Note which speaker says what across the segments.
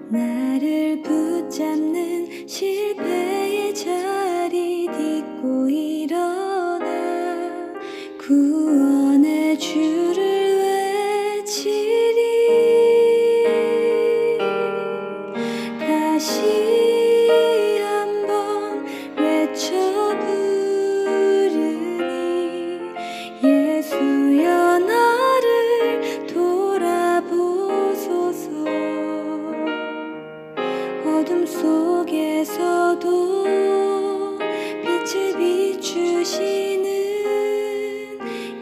Speaker 1: 나를 붙잡는 실패의 자리 딛고 일어나 구원의 주를 외치리. 다시 한번 외쳐 부르니 예수여 나를 돌아보소서. 어둠 속에서도 빛을 비추시는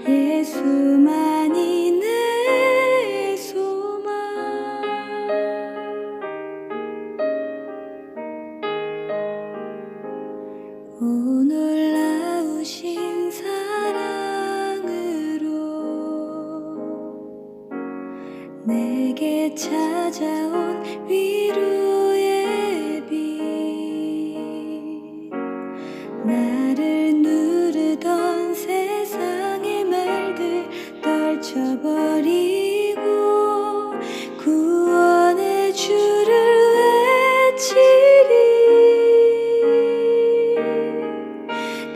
Speaker 1: 예수만이 내 소망. 오 놀라우신 사랑으로 내게 찾아온 위로의 빛. 나를 누르던 세상의 말들 떨쳐버리고 구원의 주를 외치리.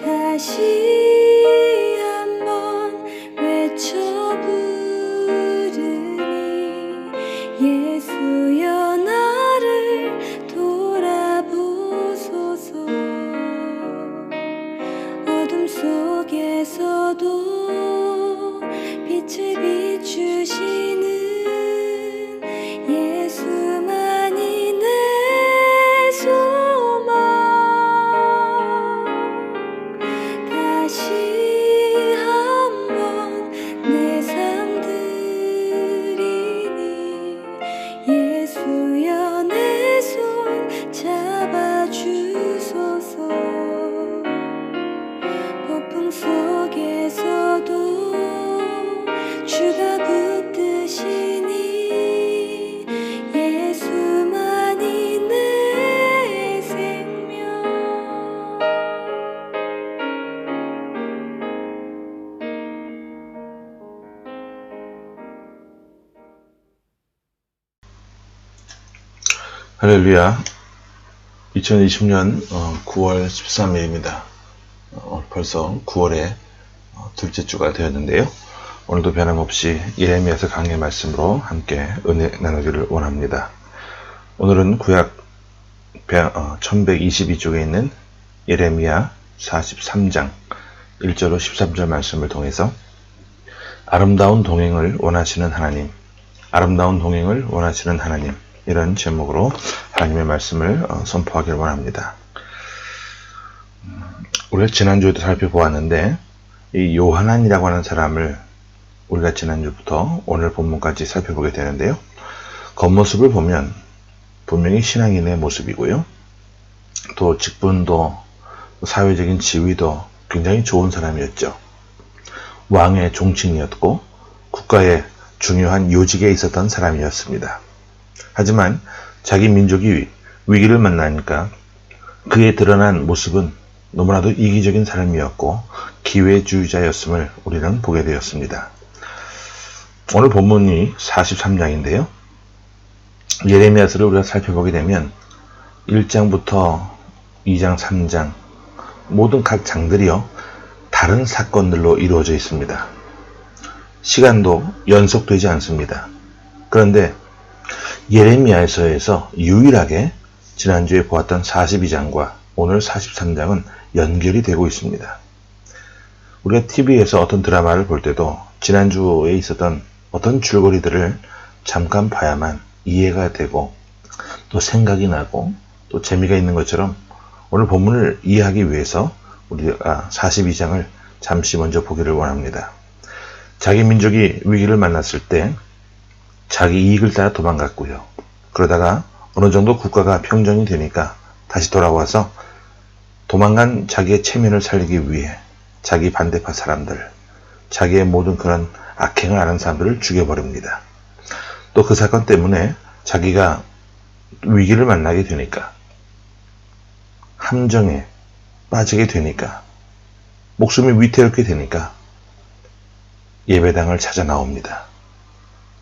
Speaker 1: 다시 한번 외쳐 부르니 예수여 나를 돌아보소서. 어둠 속에서도 빛을 비추시는 예수만이 내 소망. 다시 한번 내 삶 드리니 예수여 내 손 잡아주소서. 폭풍 속에서도 주가 붙드시니 예수만이 내 생명.
Speaker 2: 할렐루야. 2020년 9월 13일입니다. 벌써 9월의 둘째 주가 되었는데요. 오늘도 변함없이 예레미야서 강의 말씀으로 함께 은혜 나누기를 원합니다. 오늘은 구약 1122쪽에 있는 예레미야 43장 1절로 13절 말씀을 통해서 아름다운 동행을 원하시는 하나님, 아름다운 동행을 원하시는 하나님, 이런 제목으로 하나님의 말씀을 선포하기를 원합니다. 우리가 지난주에도 살펴보았는데 이 요하난이라고 하는 사람을 우리가 지난주부터 오늘 본문까지 살펴보게 되는데요. 겉모습을 보면 분명히 신앙인의 모습이고요. 또 직분도 사회적인 지위도 굉장히 좋은 사람이었죠. 왕의 종친이었고 국가의 중요한 요직에 있었던 사람이었습니다. 하지만 자기 민족이 위기를 만나니까 그의 드러난 모습은 너무나도 이기적인 사람이었고 기회주의자였음을 우리는 보게 되었습니다. 오늘 본문이 43장인데요. 예레미야서를 우리가 살펴보게 되면 1장부터 2장, 3장 모든 각 장들이요 다른 사건들로 이루어져 있습니다. 시간도 연속되지 않습니다. 그런데 예레미야서에서 유일하게 지난주에 보았던 42장과 오늘 43장은 연결이 되고 있습니다. 우리가 TV에서 어떤 드라마를 볼 때도 지난주에 있었던 어떤 줄거리들을 잠깐 봐야만 이해가 되고 또 생각이 나고 또 재미가 있는 것처럼 오늘 본문을 이해하기 위해서 우리가 42장을 잠시 먼저 보기를 원합니다. 자기 민족이 위기를 만났을 때 자기 이익을 따라 도망갔고요. 그러다가 어느 정도 국가가 평정이 되니까 다시 돌아와서 도망간 자기의 체면을 살리기 위해 자기 반대파 사람들, 자기의 모든 그런 악행을 아는 사람들을 죽여버립니다. 또 그 사건 때문에 자기가 위기를 만나게 되니까 함정에 빠지게 되니까 목숨이 위태롭게 되니까 예배당을 찾아 나옵니다.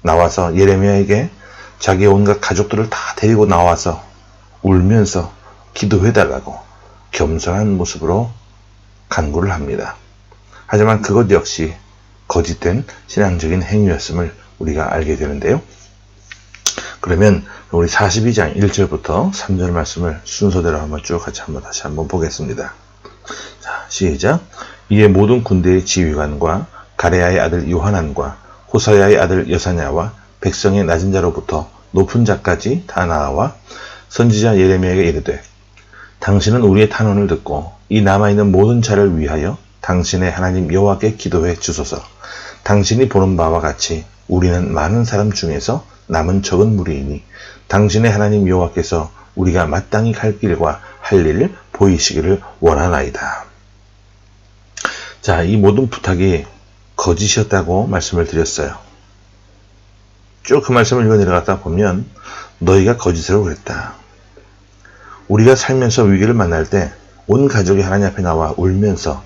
Speaker 2: 나와서 예레미야에게 자기의 온갖 가족들을 다 데리고 나와서 울면서 기도해달라고 겸손한 모습으로 간구를 합니다. 하지만 그것 역시 거짓된 신앙적인 행위였음을 우리가 알게 되는데요. 그러면 우리 42장 1절부터 3절 말씀을 순서대로 한번 쭉 다시 한번 보겠습니다. 자, 시작. 이에 모든 군대의 지휘관과 가레야의 아들 요하난과 호사야의 아들 여사냐와 백성의 낮은 자로부터 높은 자까지 다 나와 선지자 예레미야에게 이르되 당신은 우리의 탄원을 듣고 이 남아있는 모든 자를 위하여 당신의 하나님 여호와께 기도해 주소서. 당신이 보는 바와 같이 우리는 많은 사람 중에서 남은 적은 무리이니 당신의 하나님 여호와께서 우리가 마땅히 갈 길과 할 일을 보이시기를 원하나이다. 자, 이 모든 부탁이 거짓이었다고 말씀을 드렸어요. 쭉 그 말씀을 읽어 내려가다 보면 너희가 거짓으로 그랬다. 우리가 살면서 위기를 만날 때 온 가족이 하나님 앞에 나와 울면서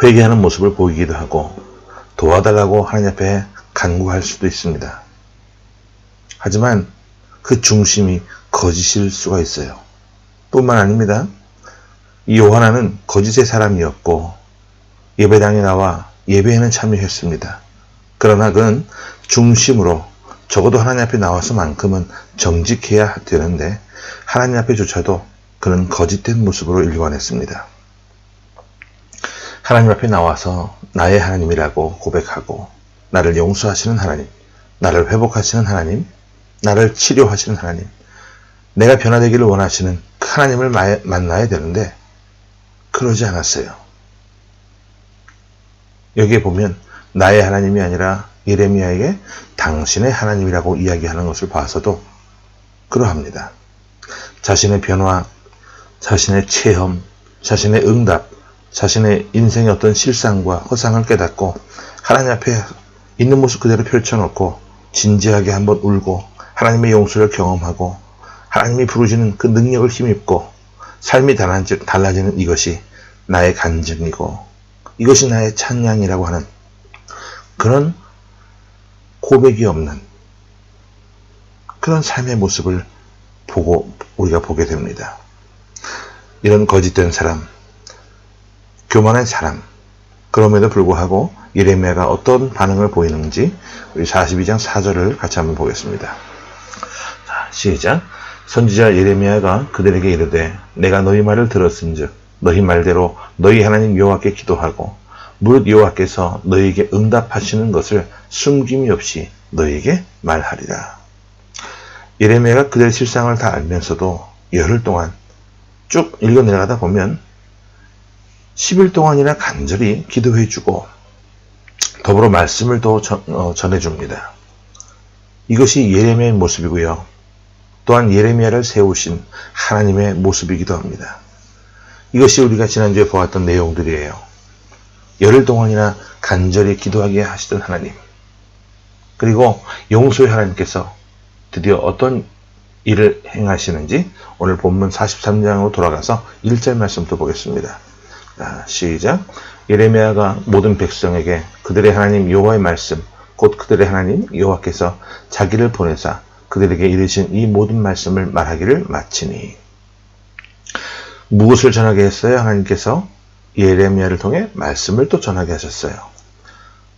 Speaker 2: 회개하는 모습을 보이기도 하고 도와달라고 하나님 앞에 간구할 수도 있습니다. 하지만 그 중심이 거짓일 수가 있어요. 뿐만 아닙니다. 이 요하나는 거짓의 사람이었고 예배당에 나와 예배에는 참여했습니다. 그러나 그는 중심으로 적어도 하나님 앞에 나와서만큼은 정직해야 되는데 하나님 앞에조차도 그는 거짓된 모습으로 일관했습니다. 하나님 앞에 나와서 나의 하나님이라고 고백하고 나를 용서하시는 하나님, 나를 회복하시는 하나님, 나를 치료하시는 하나님, 내가 변화되기를 원하시는 그 하나님을 만나야 되는데 그러지 않았어요. 여기에 보면 나의 하나님이 아니라 예레미야에게 당신의 하나님이라고 이야기하는 것을 봐서도 그러합니다. 자신의 변화, 자신의 체험, 자신의 응답, 자신의 인생의 어떤 실상과 허상을 깨닫고 하나님 앞에 있는 모습 그대로 펼쳐놓고 진지하게 한번 울고 하나님의 용서를 경험하고 하나님이 부르시는 그 능력을 힘입고 삶이 달라지는 이것이 나의 간증이고 이것이 나의 찬양이라고 하는 그런 고백이 없는 그런 삶의 모습을 우리가 보게 됩니다. 이런 거짓된 사람, 교만한 사람, 그럼에도 불구하고 예레미야가 어떤 반응을 보이는지 우리 42장 4절을 같이 한번 보겠습니다. 자, 시작. 선지자 예레미야가 그들에게 이르되 내가 너희 말을 들었은즉 너희 말대로 너희 하나님 여호와께 기도하고 무릇 여호와께서 너희에게 응답하시는 것을 숨김이 없이 너희에게 말하리라. 예레미야가 그들의 실상을 다 알면서도 열흘 동안 쭉 읽어 내려가다 보면 10일 동안이나 간절히 기도해주고 더불어 말씀을 또 전해줍니다. 이것이 예레미야의 모습이고요. 또한 예레미야를 세우신 하나님의 모습이기도 합니다. 이것이 우리가 지난주에 보았던 내용들이에요. 열흘 동안이나 간절히 기도하게 하시던 하나님, 그리고 용서의 하나님께서 드디어 어떤 일을 행하시는지 오늘 본문 43장으로 돌아가서 1절 말씀부터 보겠습니다. 자, 시작. 예레미야가 모든 백성에게 그들의 하나님 여호와의 말씀 곧 그들의 하나님 여호와께서 자기를 보내사 그들에게 이르신 이 모든 말씀을 말하기를 마치니. 무엇을 전하게 했어요? 하나님께서 예레미야를 통해 말씀을 또 전하게 하셨어요.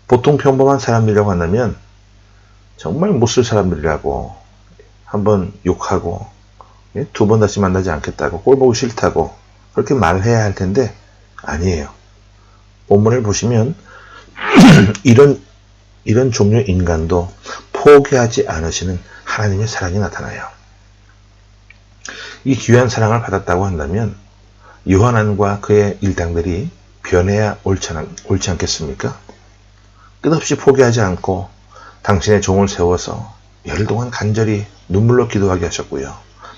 Speaker 2: 보통 평범한 사람들이라고 한다면 정말 못쓸 사람들이라고 한번 욕하고 두 번 다시 만나지 않겠다고 꼴 보기 싫다고 그렇게 말해야 할 텐데 아니에요. 본문을 보시면 이런 종류의 인간도 포기하지 않으시는 하나님의 사랑이 나타나요. 이 귀한 사랑을 받았다고 한다면 요한안과 그의 일당들이 변해야 옳지 않겠습니까? 끝없이 포기하지 않고 당신의 종을 세워서 열흘 동안 간절히 눈물로 기도하게 하셨고요.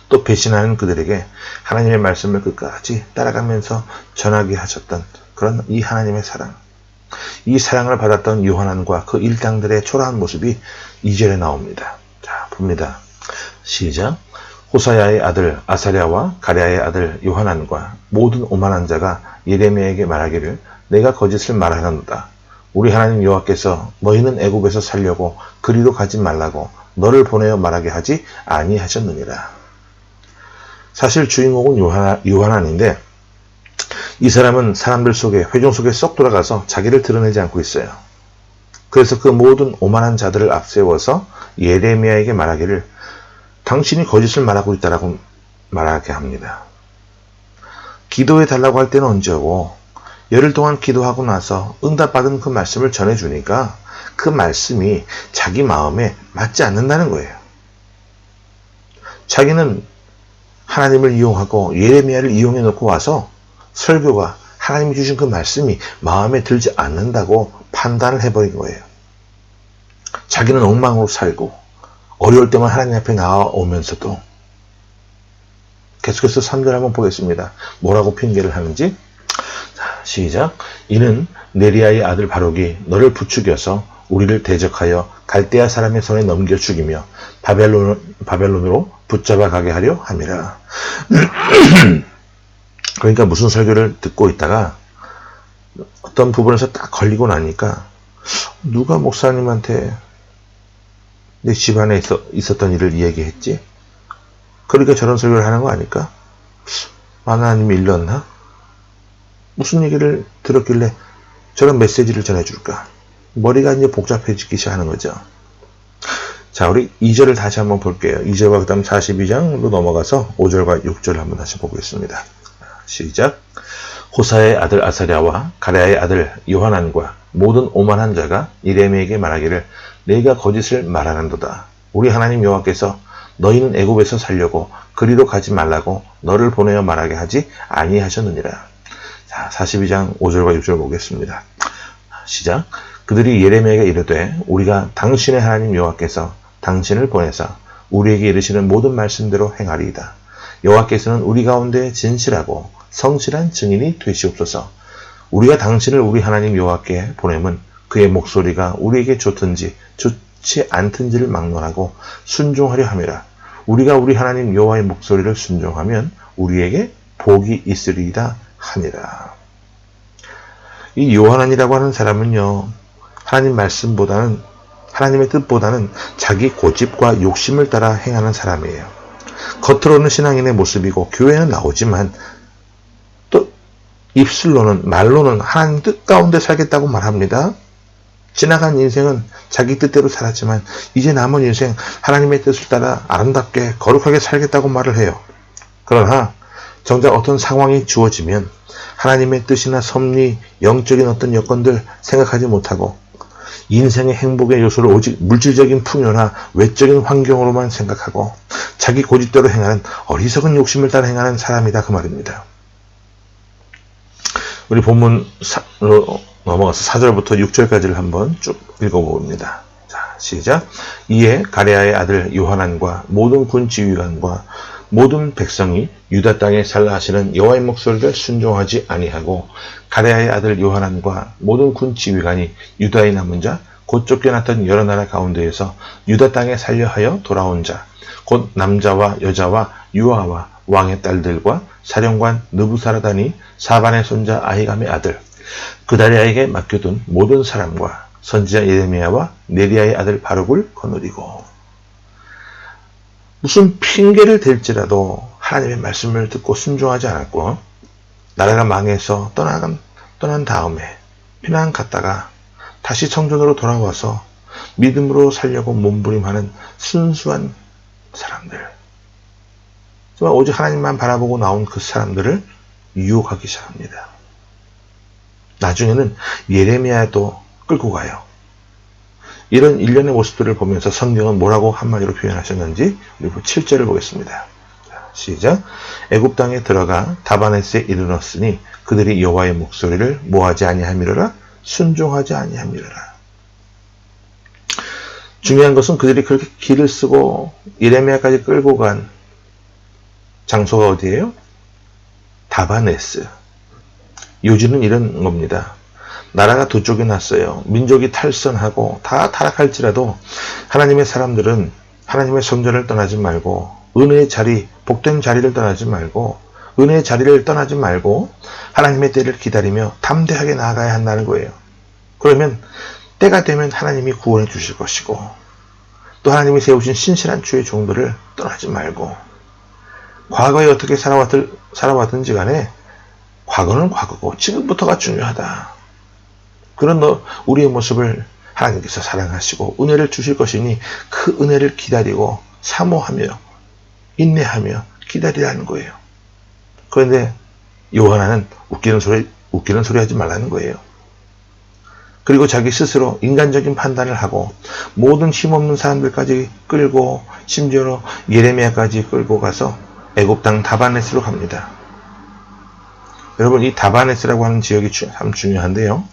Speaker 2: 또 배신하는 그들에게 하나님의 말씀을 끝까지 따라가면서 전하게 하셨던 그런 이 하나님의 사랑. 이 사랑을 받았던 요한안과 그 일당들의 초라한 모습이 2절에 나옵니다. 자, 봅니다. 시작. 호사야의 아들 아사랴와 가랴의 아들 요한안과 모든 오만한 자가 예레미야에게 말하기를 내가 거짓을 말하는도다. 우리 하나님 여호와께서 너희는 애굽에서 살려고 그리로 가지 말라고 너를 보내어 말하게 하지 아니하셨느니라. 사실 주인공은 요한인데 이 사람은 사람들 속에, 회중 속에 쏙 들어가서 자기를 드러내지 않고 있어요. 그래서 그 모든 오만한 자들을 앞세워서 예레미야에게 말하기를 당신이 거짓을 말하고 있다라고 말하게 합니다. 기도해 달라고 할 때는 언제 오고 열흘 동안 기도하고 나서 응답받은 그 말씀을 전해주니까 그 말씀이 자기 마음에 맞지 않는다는 거예요. 자기는 하나님을 이용하고 예레미야를 이용해 놓고 와서 설교가 하나님이 주신 그 말씀이 마음에 들지 않는다고 판단을 해버린 거예요. 자기는 엉망으로 살고 어려울 때만 하나님 앞에 나와오면서도 계속해서 3절 한번 보겠습니다. 뭐라고 핑계를 하는지. 자, 시작. 이는 네리야의 아들 바룩이 너를 부추겨서 우리를 대적하여 갈대아 사람의 손에 넘겨 죽이며 바벨론으로 붙잡아 가게 하려 함이라. 그러니까 무슨 설교를 듣고 있다가 어떤 부분에서 딱 걸리고 나니까 누가 목사님한테 내 집안에 있었던 일을 얘기했지? 그러니까 저런 설교를 하는 거 아닐까? 하나님이 일렀나? 무슨 얘기를 들었길래 저런 메시지를 전해줄까? 머리가 이제 복잡해지기 시작하는 거죠. 자, 우리 2절을 다시 한번 볼게요. 2절과 그 다음 42장으로 넘어가서 5절과 6절을 한번 다시 보겠습니다. 시작. 호사의 아들 아사랴와 가랴의 아들 요하난과 모든 오만한 자가 예레미야에게 말하기를 내가 거짓을 말하는도다. 우리 하나님 여호와께서 너희는 애굽에서 살려고 그리로 가지 말라고 너를 보내어 말하게 하지 아니하셨느니라. 자, 42장 5절과 6절 보겠습니다. 시작. 그들이 예레미야에게 이르되 우리가 당신의 하나님 여호와께서 당신을 보내사 우리에게 이르시는 모든 말씀대로 행하리이다. 여호와께서는 우리 가운데 진실하고 성실한 증인이 되시옵소서. 우리가 당신을 우리 하나님 여호와께 보내면 그의 목소리가 우리에게 좋든지 좋지 않든지를 막론하고 순종하려 함이라. 우리가 우리 하나님 여호와의 목소리를 순종하면 우리에게 복이 있으리이다 하니라. 이 요한이라고 하는 사람은요, 하나님 말씀보다는, 하나님의 뜻보다는 자기 고집과 욕심을 따라 행하는 사람이에요. 겉으로는 신앙인의 모습이고 교회는 나오지만 또 입술로는, 말로는 하나님 뜻 가운데 살겠다고 말합니다. 지나간 인생은 자기 뜻대로 살았지만 이제 남은 인생 하나님의 뜻을 따라 아름답게 거룩하게 살겠다고 말을 해요. 그러나 정작 어떤 상황이 주어지면 하나님의 뜻이나 섭리, 영적인 어떤 여건들 생각하지 못하고 인생의 행복의 요소를 오직 물질적인 풍요나 외적인 환경으로만 생각하고 자기 고집대로 행하는 어리석은 욕심을 따라 행하는 사람이다, 그 말입니다. 우리 본문으로 넘어가서 4절부터 6절까지를 한번 쭉 읽어봅니다. 자, 시작. 이에 가랴의 아들 요하난과 모든 군 지휘관과 모든 백성이 유다 땅에 살라 하시는 여호와의 목소리를 순종하지 아니하고 가랴의 아들 요하난과 모든 군 지휘관이 유다에 남은 자 곧 쫓겨났던 여러 나라 가운데에서 유다 땅에 살려 하여 돌아온 자 곧 남자와 여자와 유아와 왕의 딸들과 사령관 느부사라단이 사반의 손자 아히감의 아들 그다리아에게 맡겨둔 모든 사람과 선지자 예레미야와 네리야의 아들 바룩을 거느리고. 무슨 핑계를 댈지라도 하나님의 말씀을 듣고 순종하지 않았고 나라가 망해서 떠난 다음에 피난 갔다가 다시 성전으로 돌아와서 믿음으로 살려고 몸부림하는 순수한 사람들, 정말 오직 하나님만 바라보고 나온 그 사람들을 유혹하기 시작합니다. 나중에는 예레미야도 끌고 가요. 이런 일련의 모습들을 보면서 성경은 뭐라고 한마디로 표현하셨는지 우리 7절을 보겠습니다. 시작. 애굽 땅에 들어가 다바네스에 이르렀으니 그들이 여호와의 목소리를 뭐하지 아니함이로라 순종하지 아니함이로라. 중요한 것은 그들이 그렇게 길을 쓰고 예레미야까지 끌고 간 장소가 어디예요? 다바네스. 요지는 이런 겁니다. 나라가 두 쪽이 났어요. 민족이 탈선하고 다 타락할지라도 하나님의 사람들은 하나님의 선전을 떠나지 말고 은혜의 자리, 복된 자리를 떠나지 말고 은혜의 자리를 떠나지 말고 하나님의 때를 기다리며 담대하게 나아가야 한다는 거예요. 그러면 때가 되면 하나님이 구원해 주실 것이고 또 하나님이 세우신 신실한 주의 종들을 떠나지 말고 과거에 어떻게 살아왔든지 간에 과거는 과거고 지금부터가 중요하다. 그런 우리의 모습을 하나님께서 사랑하시고 은혜를 주실 것이니 그 은혜를 기다리고 사모하며 인내하며 기다리라는 거예요. 그런데 요한은 웃기는 소리 하지 말라는 거예요. 그리고 자기 스스로 인간적인 판단을 하고 모든 힘없는 사람들까지 끌고 심지어 예레미야까지 끌고 가서 애굽 땅 다바네스로 갑니다. 여러분, 이 다바네스라고 하는 지역이 참 중요한데요.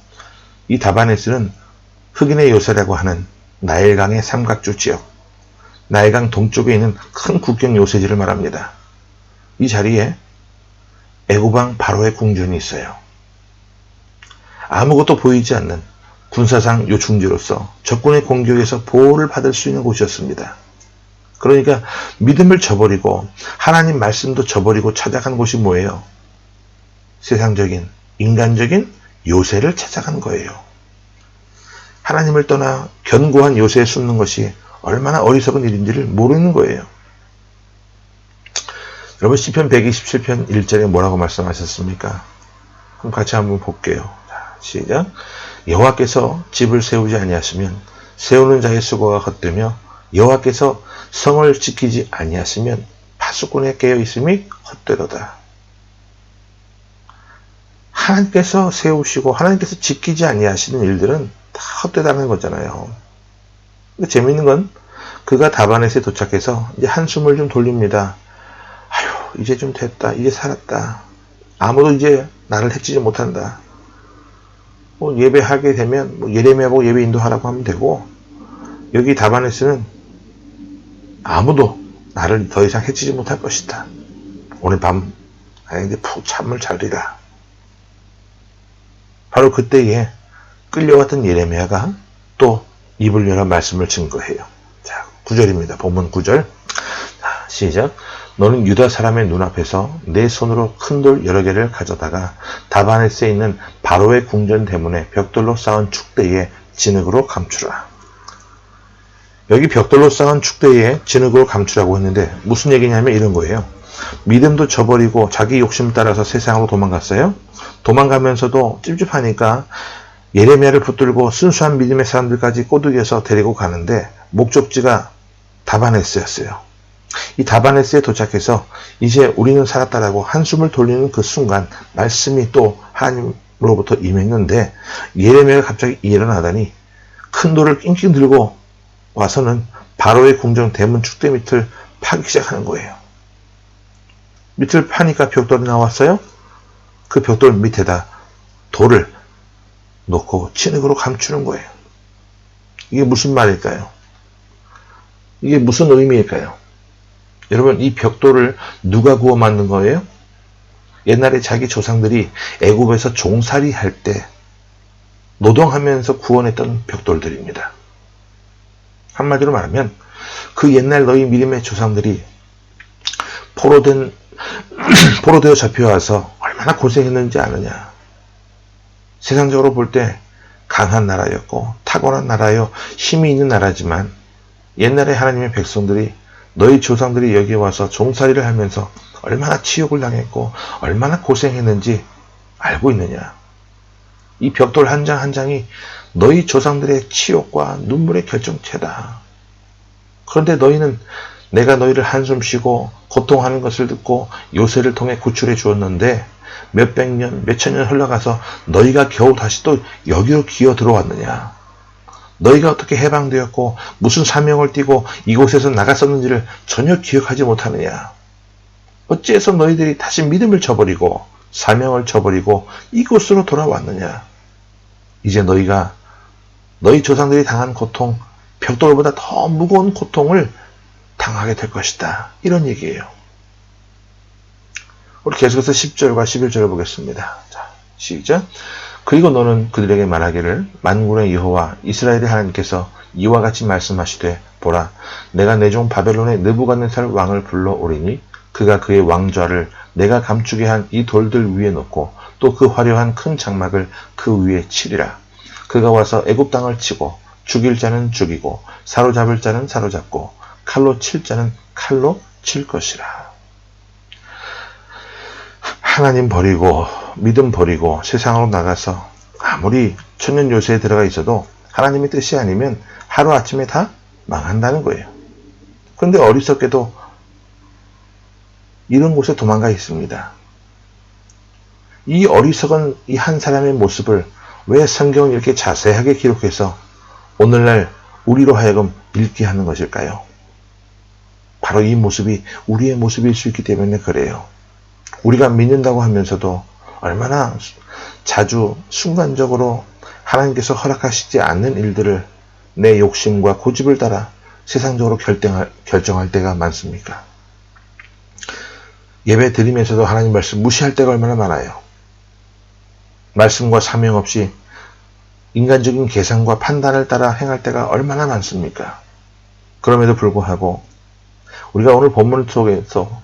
Speaker 2: 이 다바네스는 흑인의 요새라고 하는 나일강의 삼각주 지역, 나일강 동쪽에 있는 큰 국경 요새지를 말합니다. 이 자리에 애굽왕 바로의 궁전이 있어요. 아무것도 보이지 않는 군사상 요충지로서 적군의 공격에서 보호를 받을 수 있는 곳이었습니다. 그러니까 믿음을 저버리고 하나님 말씀도 저버리고 찾아간 곳이 뭐예요? 세상적인, 인간적인 요새를 찾아간 거예요. 하나님을 떠나 견고한 요새에 숨는 것이 얼마나 어리석은 일인지를 모르는 거예요. 여러분, 시편 127편 1절에 뭐라고 말씀하셨습니까? 그럼 같이 한번 볼게요. 자, 시작. 여호와께서 집을 세우지 아니하시면 세우는 자의 수고가 헛되며 여호와께서 성을 지키지 아니하시면 파수꾼에 깨어 있음이 헛되도다. 하나님께서 세우시고 하나님께서 지키지 아니하시는 일들은 다 헛되다는 거잖아요. 근데 재미있는 건 그가 다바넷에 도착해서 이제 한숨을 좀 돌립니다. 아휴, 이제 좀 됐다. 이제 살았다. 아무도 이제 나를 해치지 못한다. 예배하게 되면 예레미야하고 예배 인도하라고 하면 되고, 여기 다바네스는 아무도 나를 더 이상 해치지 못할 것이다. 오늘 밤 이제 푹 잠을 자리라. 바로 그때에 끌려왔던 예레미야가 또 입을 열어 말씀을 증거해요. 자, 9절입니다. 본문 9절. 자, 시작. 너는 유다 사람의 눈앞에서 내 손으로 큰 돌 여러 개를 가져다가 다바네스에 있는 바로의 궁전 대문에 벽돌로 쌓은 축대에 진흙으로 감추라. 여기 벽돌로 쌓은 축대에 진흙으로 감추라고 했는데 무슨 얘기냐면 이런 거예요. 믿음도 저버리고 자기 욕심 따라서 세상으로 도망갔어요. 도망가면서도 찝찝하니까 예레미야를 붙들고 순수한 믿음의 사람들까지 꼬드겨서 데리고 가는데 목적지가 다바네스였어요. 이 다바네스에 도착해서 이제 우리는 살았다라고 한숨을 돌리는 그 순간 말씀이 또 하나님으로부터 임했는데 예레미야가 갑자기 일어나더니 큰 돌을 낑낑 들고 와서는 바로의 궁전 대문 축대 밑을 파기 시작하는 거예요. 밑을 파니까 벽돌이 나왔어요. 그 벽돌 밑에다 돌을 놓고 진흙으로 감추는 거예요. 이게 무슨 말일까요? 이게 무슨 의미일까요? 여러분, 이 벽돌을 누가 구워 만든 거예요? 옛날에 자기 조상들이 애굽에서 종살이 할 때 노동하면서 구워냈던 벽돌들입니다. 한마디로 말하면 그 옛날 너희 믿음의 조상들이 포로되어 잡혀와서 얼마나 고생했는지 아느냐. 세상적으로 볼 때 강한 나라였고 탁월한 나라요, 힘이 있는 나라지만 옛날에 하나님의 백성들이 너희 조상들이 여기 와서 종살이를 하면서 얼마나 치욕을 당했고 얼마나 고생했는지 알고 있느냐. 이 벽돌 한 장 한 장이 너희 조상들의 치욕과 눈물의 결정체다. 그런데 너희는 내가 너희를 한숨 쉬고 고통하는 것을 듣고 요새를 통해 구출해 주었는데 몇백 년, 몇천 년 흘러가서 너희가 겨우 다시 또 여기로 기어 들어왔느냐. 너희가 어떻게 해방되었고 무슨 사명을 띠고 이곳에서 나갔었는지를 전혀 기억하지 못하느냐. 어찌해서 너희들이 다시 믿음을 저버리고 사명을 저버리고 이곳으로 돌아왔느냐. 이제 너희가 너희 조상들이 당한 고통, 벽돌보다 더 무거운 고통을 당하게 될 것이다. 이런 얘기예요. 우리 계속해서 10절과 11절을 보겠습니다. 자, 시작. 그리고 너는 그들에게 말하기를 만군의 여호와 이스라엘의 하나님께서 이와 같이 말씀하시되 보라, 내가 내 종 바벨론의 느부갓네살 왕을 불러오리니 그가 그의 왕좌를 내가 감추게 한 이 돌들 위에 놓고 또 그 화려한 큰 장막을 그 위에 치리라. 그가 와서 애굽 땅을 치고 죽일 자는 죽이고 사로잡을 자는 사로잡고 칼로 칠 자는 칼로 칠 것이라. 하나님 버리고 믿음 버리고 세상으로 나가서 아무리 천년 요새에 들어가 있어도 하나님의 뜻이 아니면 하루아침에 다 망한다는 거예요. 그런데 어리석게도 이런 곳에 도망가 있습니다. 이 어리석은 이 한 사람의 모습을 왜 성경은 이렇게 자세하게 기록해서 오늘날 우리로 하여금 읽게 하는 것일까요? 바로 이 모습이 우리의 모습일 수 있기 때문에 그래요. 우리가 믿는다고 하면서도 얼마나 자주 순간적으로 하나님께서 허락하시지 않는 일들을 내 욕심과 고집을 따라 세상적으로 결정할 때가 많습니까? 예배 드리면서도 하나님 말씀 무시할 때가 얼마나 많아요. 말씀과 사명 없이 인간적인 계산과 판단을 따라 행할 때가 얼마나 많습니까? 그럼에도 불구하고 우리가 오늘 본문 속에서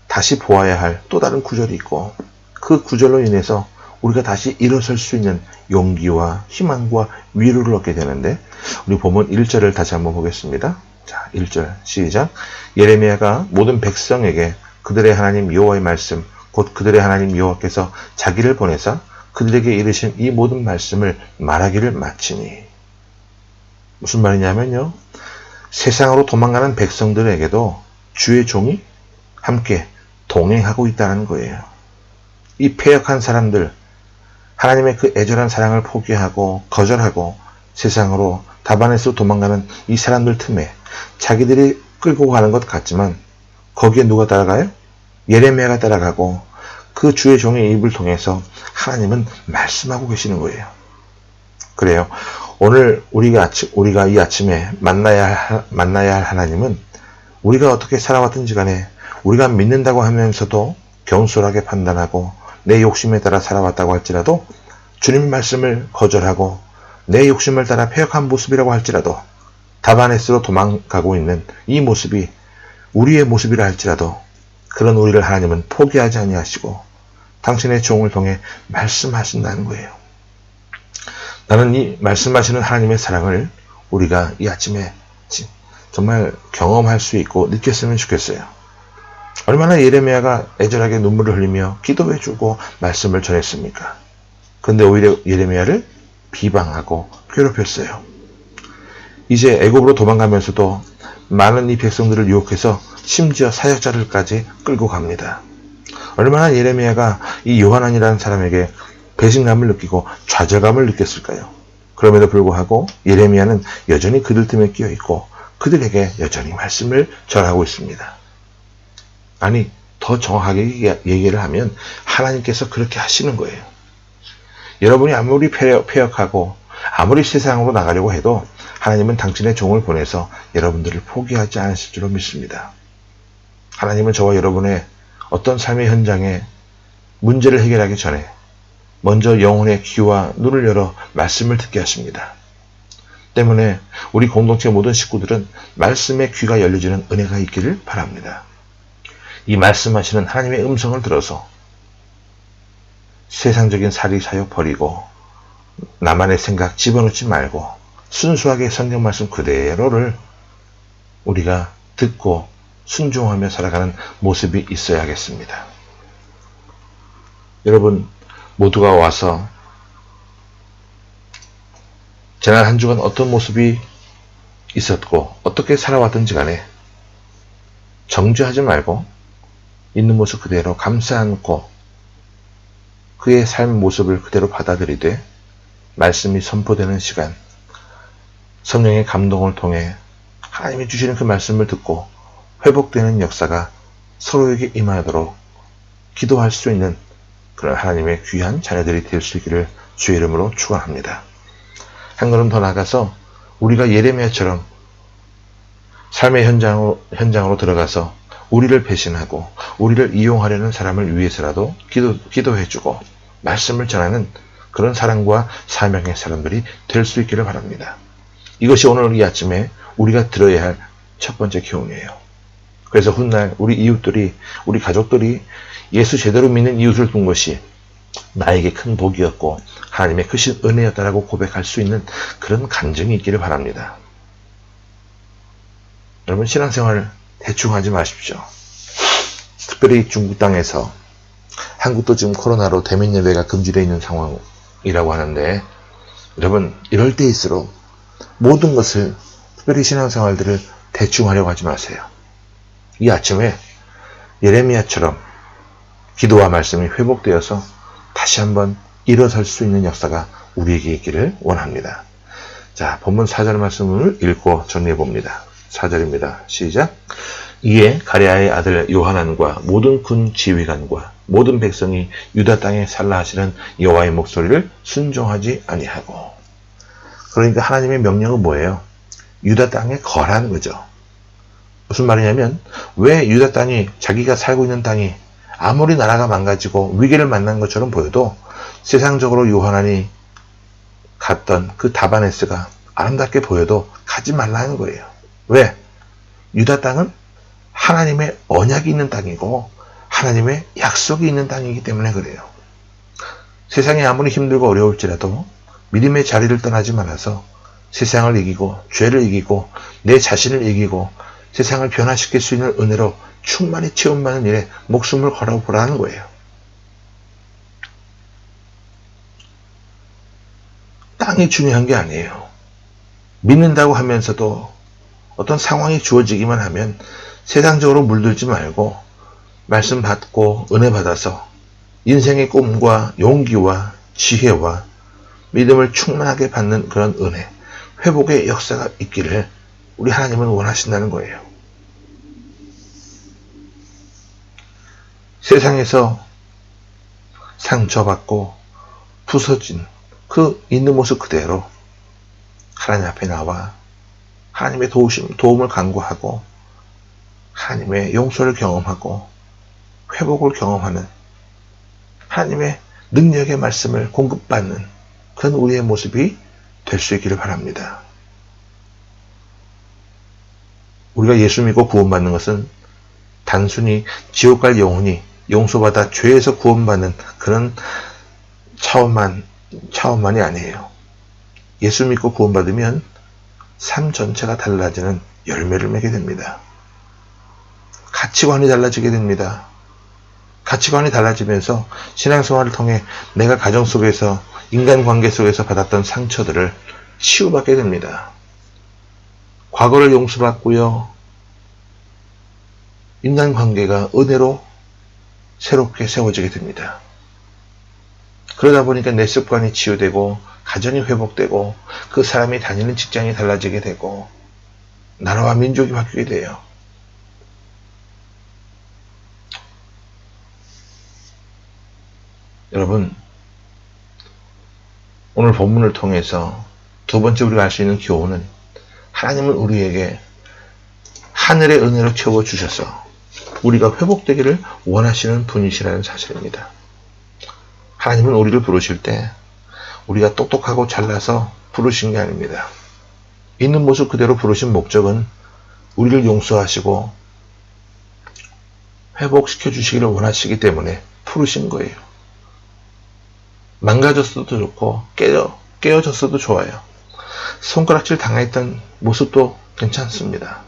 Speaker 2: 다시 보아야 할 또 다른 구절이 있고 그 구절로 인해서 우리가 다시 일어설 수 있는 용기와 희망과 위로를 얻게 되는데 우리 본문 1절을 다시 한번 보겠습니다. 자, 1절 시작. 예레미야가 모든 백성에게 그들의 하나님 여호와의 말씀 곧 그들의 하나님 여호와께서 자기를 보내사 그들에게 이르신 이 모든 말씀을 말하기를 마치니. 무슨 말이냐면요. 세상으로 도망가는 백성들에게도 주의 종이 함께 동행하고 있다는 거예요. 이 패역한 사람들, 하나님의 그 애절한 사랑을 포기하고 거절하고 세상으로 다바네스로 도망가는 이 사람들 틈에 자기들이 끌고 가는 것 같지만 거기에 누가 따라가요? 예레미야가 따라가고 그 주의 종의 입을 통해서 하나님은 말씀하고 계시는 거예요. 그래요. 오늘 우리가 이 아침에 만나야 할 하나님은 우리가 어떻게 살아왔든지 간에 우리가 믿는다고 하면서도 경솔하게 판단하고 내 욕심에 따라 살아왔다고 할지라도 주님의 말씀을 거절하고 내 욕심을 따라 패역한 모습이라고 할지라도 다바네스로 도망가고 있는 이 모습이 우리의 모습이라 할지라도 그런 우리를 하나님은 포기하지 아니하시고 당신의 종을 통해 말씀하신다는 거예요. 나는 이 말씀하시는 하나님의 사랑을 우리가 이 아침에 정말 경험할 수 있고 느꼈으면 좋겠어요. 얼마나 예레미야가 애절하게 눈물을 흘리며 기도해주고 말씀을 전했습니까? 그런데 오히려 예레미야를 비방하고 괴롭혔어요. 이제 애굽으로 도망가면서도 많은 이 백성들을 유혹해서 심지어 사역자들까지 끌고 갑니다. 얼마나 예레미야가 이 요한안이라는 사람에게 배신감을 느끼고 좌절감을 느꼈을까요? 그럼에도 불구하고 예레미야는 여전히 그들 틈에 끼어있고 그들에게 여전히 말씀을 전하고 있습니다. 아니, 더 정확하게 얘기를 하면 하나님께서 그렇게 하시는 거예요. 여러분이 아무리 패역하고 아무리 세상으로 나가려고 해도 하나님은 당신의 종을 보내서 여러분들을 포기하지 않으실 줄로 믿습니다. 하나님은 저와 여러분의 어떤 삶의 현장에 문제를 해결하기 전에 먼저 영혼의 귀와 눈을 열어 말씀을 듣게 하십니다. 때문에 우리 공동체 모든 식구들은 말씀의 귀가 열려지는 은혜가 있기를 바랍니다. 이 말씀하시는 하나님의 음성을 들어서 세상적인 사리사욕 버리고 나만의 생각 집어넣지 말고 순수하게 성경 말씀 그대로를 우리가 듣고 순종하며 살아가는 모습이 있어야겠습니다. 여러분 모두가 와서 지난 한 주간 어떤 모습이 있었고 어떻게 살아왔던지 간에 정죄하지 말고 있는 모습 그대로 감싸 안고 그의 삶 모습을 그대로 받아들이되 말씀이 선포되는 시간, 성령의 감동을 통해 하나님이 주시는 그 말씀을 듣고 회복되는 역사가 서로에게 임하도록 기도할 수 있는 그런 하나님의 귀한 자녀들이 될 수 있기를 주의 이름으로 축원합니다. 한 걸음 더 나가서 우리가 예레미야처럼 삶의 현장으로 들어가서 우리를 배신하고 우리를 이용하려는 사람을 위해서라도 기도해주고 말씀을 전하는 그런 사랑과 사명의 사람들이 될 수 있기를 바랍니다. 이것이 오늘 이 아침에 우리가 들어야 할 첫 번째 교훈이에요. 그래서 훗날 우리 이웃들이, 우리 가족들이 예수 제대로 믿는 이웃을 둔 것이 나에게 큰 복이었고 하나님의 크신 은혜였다라고 고백할 수 있는 그런 감정이 있기를 바랍니다. 여러분, 신앙생활 대충 하지 마십시오. 특별히 중국 땅에서, 한국도 지금 코로나로 대면 예배가 금지되어 있는 상황이라고 하는데, 여러분, 이럴 때일수록 모든 것을, 특별히 신앙생활들을 대충 하려고 하지 마세요. 이 아침에 예레미야처럼 기도와 말씀이 회복되어서 다시 한번 일어설 수 있는 역사가 우리에게 있기를 원합니다. 자, 본문 4절 말씀을 읽고 정리해 봅니다. 4절입니다. 시작. 이에 가랴의 아들 요하난과 모든 군 지휘관과 모든 백성이 유다 땅에 살라 하시는 여호와의 목소리를 순종하지 아니하고. 그러니까 하나님의 명령은 뭐예요? 유다 땅에 거라는 거죠. 무슨 말이냐면, 왜 유다 땅이, 자기가 살고 있는 땅이 아무리 나라가 망가지고 위기를 만난 것처럼 보여도 세상적으로 요하난이 갔던 그 다바네스가 아름답게 보여도 가지 말라는 거예요. 왜? 유다 땅은 하나님의 언약이 있는 땅이고 하나님의 약속이 있는 땅이기 때문에 그래요. 세상이 아무리 힘들고 어려울지라도 믿음의 자리를 떠나지 말아서 세상을 이기고 죄를 이기고 내 자신을 이기고 세상을 변화시킬 수 있는 은혜로 충만히 체험받는 일에 목숨을 걸어보라는 거예요. 땅이 중요한 게 아니에요. 믿는다고 하면서도 어떤 상황이 주어지기만 하면 세상적으로 물들지 말고 말씀 받고 은혜 받아서 인생의 꿈과 용기와 지혜와 믿음을 충만하게 받는 그런 은혜, 회복의 역사가 있기를 우리 하나님은 원하신다는 거예요. 세상에서 상처받고 부서진 그 있는 모습 그대로 하나님 앞에 나와 하나님의 도움을 간구하고 하나님의 용서를 경험하고 회복을 경험하는 하나님의 능력의 말씀을 공급받는 그런 우리의 모습이 될 수 있기를 바랍니다. 우리가 예수 믿고 구원받는 것은 단순히 지옥 갈 영혼이 용서받아 죄에서 구원받는 그런 차원만이 아니에요. 예수 믿고 구원받으면 삶 전체가 달라지는 열매를 맺게 됩니다. 가치관이 달라지게 됩니다. 가치관이 달라지면서 신앙생활을 통해 내가 가정 속에서 인간관계 속에서 받았던 상처들을 치유받게 됩니다. 과거를 용서받고요. 인간관계가 은혜로 새롭게 세워지게 됩니다. 그러다 보니까 내 습관이 치유되고 가정이 회복되고 그 사람이 다니는 직장이 달라지게 되고 나라와 민족이 바뀌게 돼요. 여러분, 오늘 본문을 통해서 두 번째 우리가 알 수 있는 교훈은 하나님은 우리에게 하늘의 은혜로 채워주셔서 우리가 회복되기를 원하시는 분이시라는 사실입니다. 하나님은 우리를 부르실 때 우리가 똑똑하고 잘나서 부르신 게 아닙니다. 있는 모습 그대로 부르신 목적은 우리를 용서하시고 회복시켜 주시기를 원하시기 때문에 부르신 거예요. 망가졌어도 좋고 깨어졌어도 좋아요. 손가락질 당했던 모습도 괜찮습니다.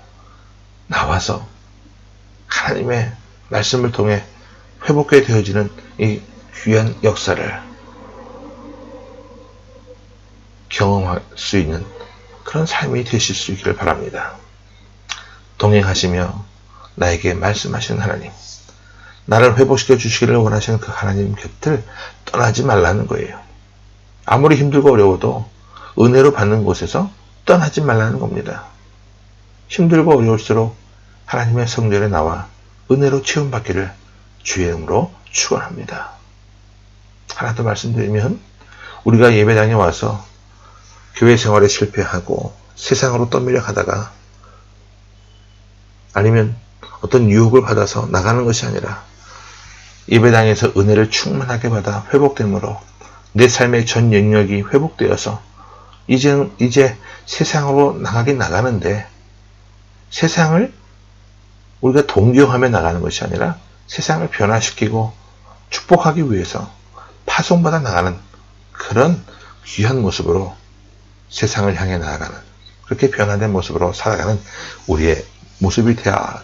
Speaker 2: 나와서 하나님의 말씀을 통해 회복하게 되어지는 이 귀한 역사를 경험할 수 있는 그런 삶이 되실 수 있기를 바랍니다. 동행하시며 나에게 말씀하시는 하나님, 나를 회복시켜 주시기를 원하시는 그 하나님 곁을 떠나지 말라는 거예요. 아무리 힘들고 어려워도 은혜로 받는 곳에서 떠나지 말라는 겁니다. 힘들고 어려울수록 하나님의 성전에 나와 은혜로 채움받기를 주의 이름으로 축원합니다. 하나 더 말씀드리면, 우리가 예배당에 와서 교회 생활에 실패하고 세상으로 떠밀려 가다가 아니면 어떤 유혹을 받아서 나가는 것이 아니라 예배당에서 은혜를 충만하게 받아 회복됨으로 내 삶의 전 영역이 회복되어서 이제 세상으로 나가긴 나가는데 세상을 우리가 동경하며 나가는 것이 아니라 세상을 변화시키고 축복하기 위해서 파송받아 나가는 그런 귀한 모습으로 세상을 향해 나아가는, 그렇게 변화된 모습으로 살아가는 우리의 모습이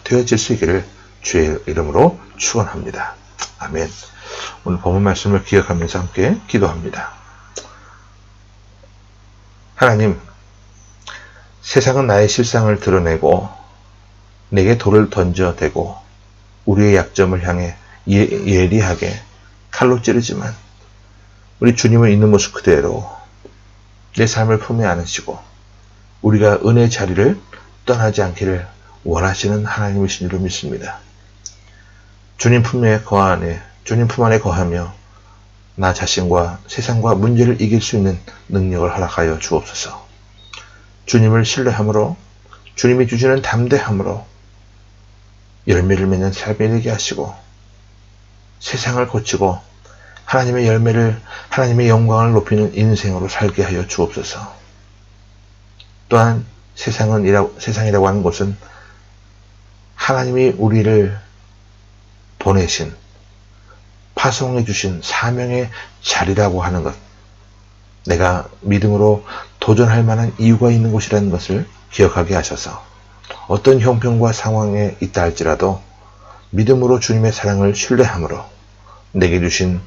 Speaker 2: 되어질 수 있기를 주의 이름으로 축원합니다. 아멘. 오늘 본문 말씀을 기억하면서 함께 기도합니다. 하나님, 세상은 나의 실상을 드러내고 내게 돌을 던져대고 우리의 약점을 향해 예리하게 칼로 찌르지만 우리 주님을 있는 모습 그대로 내 삶을 품에 안으시고 우리가 은혜의 자리를 떠나지 않기를 원하시는 하나님이신 줄로 믿습니다. 주님 품 안에 거하며 나 자신과 세상과 문제를 이길 수 있는 능력을 허락하여 주옵소서. 주님을 신뢰함으로, 주님이 주시는 담대함으로 열매를 맺는 삶이 되게 하시고 세상을 고치고 하나님의 열매를, 하나님의 영광을 높이는 인생으로 살게 하여 주옵소서. 또한 세상이라고 하는 곳은 하나님이 우리를 보내신, 파송해 주신 사명의 자리라고 하는 것, 내가 믿음으로 도전할 만한 이유가 있는 곳이라는 것을 기억하게 하셔서 어떤 형편과 상황에 있다 할지라도 믿음으로 주님의 사랑을 신뢰함으로 내게 주신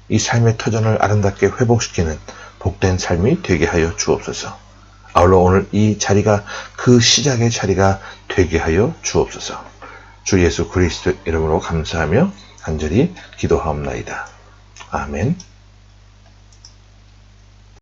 Speaker 2: 이 삶의 터전을 아름답게 회복시키는 복된 삶이 되게 하여 주옵소서. 아울러 오늘 이 자리가 그 시작의 자리가 되게 하여 주옵소서. 주 예수 그리스도 이름으로 감사하며 간절히 기도하옵나이다. 아멘.